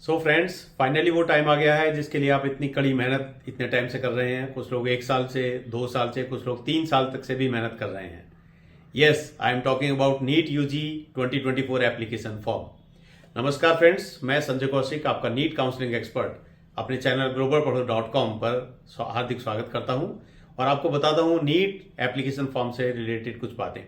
So friends, finally वो time आ गया है जिसके लिए आप इतनी कड़ी मेहनत इतने टाइम से कर रहे हैं। कुछ लोग 1 साल से, 2 साल से, कुछ लोग 3 साल तक से भी मेहनत कर रहे हैं। Yes, I am talking about NEET UG 2024 application form. नमस्कार फ्रेंड्स, मैं संजय कौशिक, आपका नीट काउंसलिंग एक्सपर्ट, अपने चैनल globalprodho.com पर हार्दिक स्वागत करता हूं और आपको बताता हूं नीट एप्लीकेशन फॉर्म से रिलेटेड कुछ बातें।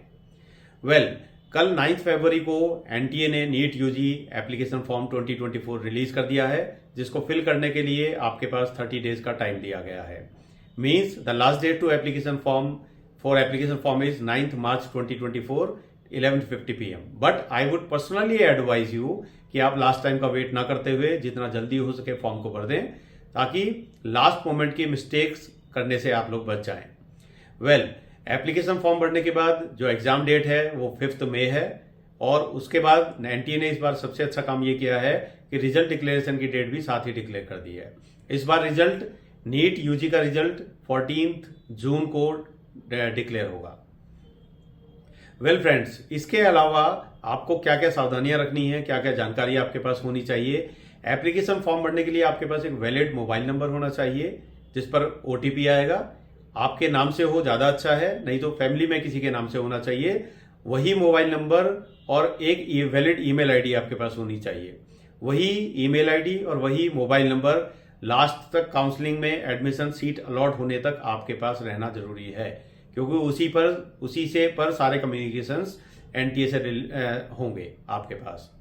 कल 9 फरवरी को एनटीए ने NEET UG application form 2024 release कर दिया है, जिसको फिल करने के लिए आपके पास 30 डेज का टाइम दिया गया है। Means the last date to application form is 9 March 2024 11:50 PM। But I would personally advise you कि आप लास्ट टाइम का वेट ना करते हुए जितना जल्दी हो सके फॉर्म को भर दें, ताकि लास्ट मोमेंट की मिस्टेक्स करने से आप लोग बच जाएं। एप्लीकेशन फॉर्म भरने के बाद जो एग्जाम डेट है वो 5 मई है और उसके बाद एनटीए ने इस बार सबसे अच्छा काम ये किया है कि रिजल्ट डिक्लेरेशन की डेट भी साथ ही डिक्लेयर कर दी है। इस बार रिजल्ट, नीट यूजी का रिजल्ट 14 जून को डिक्लेयर होगा। फ्रेंड्स, इसके अलावा आपको क्या क्या सावधानियां रखनी है, क्या क्या जानकारी आपके पास होनी चाहिए। एप्लीकेशन फॉर्म भरने के लिए आपके पास एक वैलिड मोबाइल नंबर होना चाहिए जिस पर ओटीपी आएगा। आपके नाम से हो ज्यादा अच्छा है, नहीं तो फैमिली में किसी के नाम से होना चाहिए। वही मोबाइल नंबर और एक वैलिड ईमेल आईडी आपके पास होनी चाहिए। वही ईमेल आईडी और वही मोबाइल नंबर लास्ट तक काउंसलिंग में एडमिशन सीट अलॉट होने तक आपके पास रहना जरूरी है, क्योंकि उसी से पर सारे कम्युनिकेशंस एनटीए से होंगे आपके पास।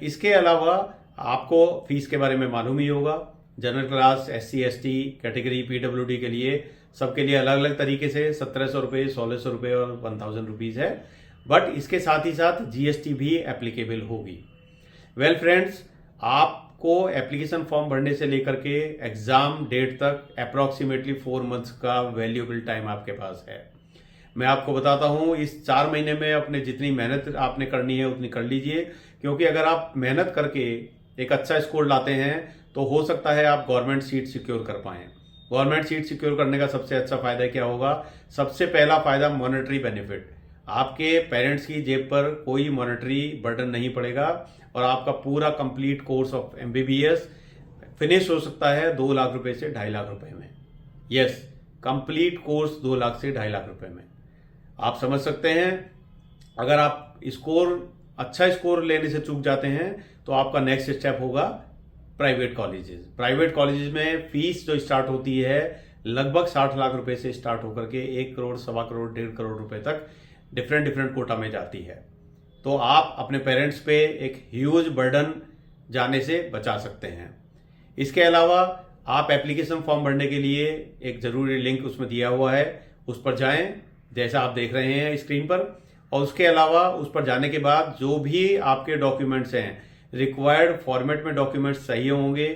इसके अलावा आपको फीस के बारे में मालूम ही होगा। General class, SC ST category, PWD के लिए सबके लिए अलग अलग तरीके से 1700 रुपये, 1600 रुपये और 1000 रुपीज है। बट इसके साथ ही साथ GST भी एप्लीकेबल होगी। फ्रेंड्स, आपको एप्लीकेशन फॉर्म भरने से लेकर के एग्जाम डेट तक अप्रोक्सीमेटली 4 मंथ्स का वैल्यूएबल टाइम आपके पास है। मैं आपको बताता हूं, इस 4 महीने में अपने जितनी मेहनत आपने करनी है उतनी कर लीजिए, क्योंकि अगर आप मेहनत करके एक अच्छा स्कोर लाते हैं तो हो सकता है आप गवर्नमेंट सीट सिक्योर कर पाएं। गवर्नमेंट सीट सिक्योर करने का सबसे अच्छा फायदा क्या होगा? सबसे पहला फायदा मॉनेटरी बेनिफिट। आपके पेरेंट्स की जेब पर कोई मॉनेटरी बर्डन नहीं पड़ेगा और आपका पूरा complete course of MBBS finish हो सकता है 2 लाख रुपए से 2.5 लाख रुपए में। यस, कंप्लीट कोर्स 2 लाख से 2.5 लाख रुपए में। आप समझ सकते हैं, अगर आप अच्छा स्कोर लेने से चूक जाते हैं तो आपका नेक्स्ट स्टेप होगा प्राइवेट कॉलेजेस में फीस जो स्टार्ट होती है लगभग 60 लाख रुपए से स्टार्ट होकर के 1 करोड़, 1.25 करोड़, 1.5 करोड़ रुपए तक डिफरेंट कोटा में जाती है। तो आप अपने पेरेंट्स पे एक ह्यूज बर्डन जाने से बचा सकते हैं। इसके अलावा आप एप्लीकेशन फॉर्म भरने के लिए एक जरूरी लिंक उसमें दिया हुआ है, उस पर जाएं जैसा आप देख रहे हैं स्क्रीन पर। और उसके अलावा उस पर जाने के बाद जो भी आपके डॉक्यूमेंट्स हैं, रिक्वायर्ड फॉर्मेट में डॉक्यूमेंट्स चाहिए होंगे,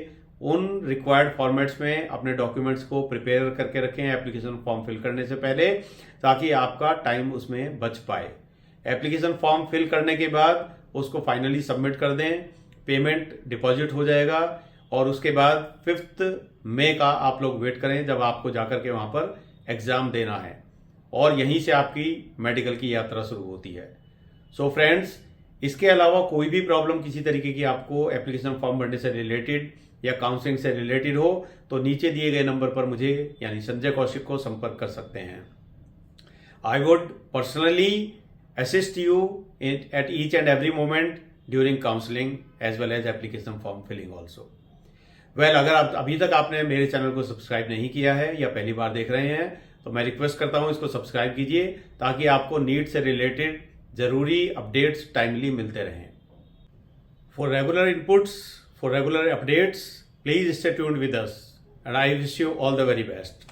उन रिक्वायर्ड फॉर्मेट्स में अपने डॉक्यूमेंट्स को प्रिपेयर करके रखें एप्लीकेशन फॉर्म फिल करने से पहले, ताकि आपका टाइम उसमें बच पाए। एप्लीकेशन फॉर्म फिल करने के बाद उसको फाइनली सबमिट कर दें, पेमेंट डिपॉजिट हो जाएगा और उसके बाद 5 मई का आप लोग वेट करें जब आपको जाकर के वहां पर एग्जाम देना है और यहीं से आपकी मेडिकल की यात्रा शुरू होती है। सो फ्रेंड्स, इसके अलावा कोई भी प्रॉब्लम किसी तरीके की आपको एप्लीकेशन फॉर्म भरने से रिलेटेड या काउंसलिंग से रिलेटेड हो तो नीचे दिए गए नंबर पर मुझे यानी संजय कौशिक को संपर्क कर सकते हैं। I would personally assist you at each and every moment during counselling as well as application form filling also. अगर आप अभी तक आपने मेरे चैनल को सब्सक्राइब नहीं किया है या पहली बार देख रहे हैं तो मैं रिक्वेस्ट करता हूं इसको सब्सक्राइब कीजिए, ताकि आपको नीट से रिलेटेड जरूरी अपडेट्स टाइमली मिलते रहें। For regular inputs, for regular updates, please stay tuned with us and I wish you all the very best.